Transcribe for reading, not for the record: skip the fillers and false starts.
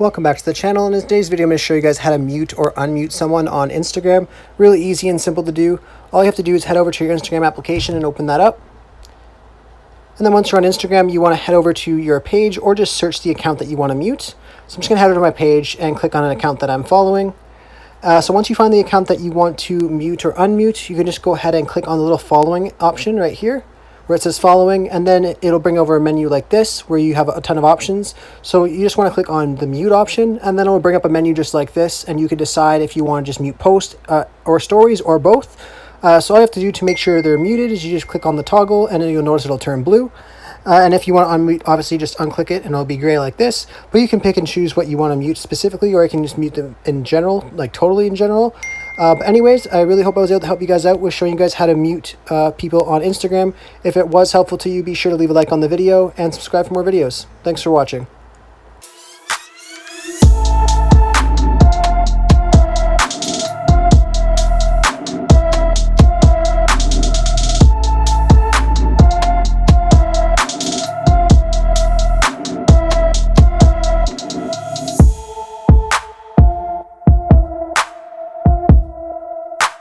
Welcome back to the channel. In today's video, I'm going to show you guys how to mute or unmute someone on Instagram. Really easy and simple to do. All you have to do is head over to your Instagram application and open that up. And then once you're on Instagram, you want to head over to your page or just search the account that you want to mute. So I'm just going to head over to my page and click on an account that I'm following. So once you find the account that you want to mute or unmute, you can just go ahead and click on the little following option right here, where it says following, and then it'll bring over a menu like this where you have a ton of options. So you just want to click on the mute option, and then it'll bring up a menu just like this, and you can decide if you want to just mute post or stories or both. So all you have to do to make sure they're muted is you just click on the toggle, and then you'll notice it'll turn blue. And if you want to unmute, obviously just unclick it and it'll be gray like this. But you can pick and choose what you want to mute specifically, or you can just mute them in general, like totally in general. But anyways, I really hope I was able to help you guys out with showing you guys how to mute people on Instagram. If it was helpful to you, be sure to leave a like on the video and subscribe for more videos. Thanks for watching.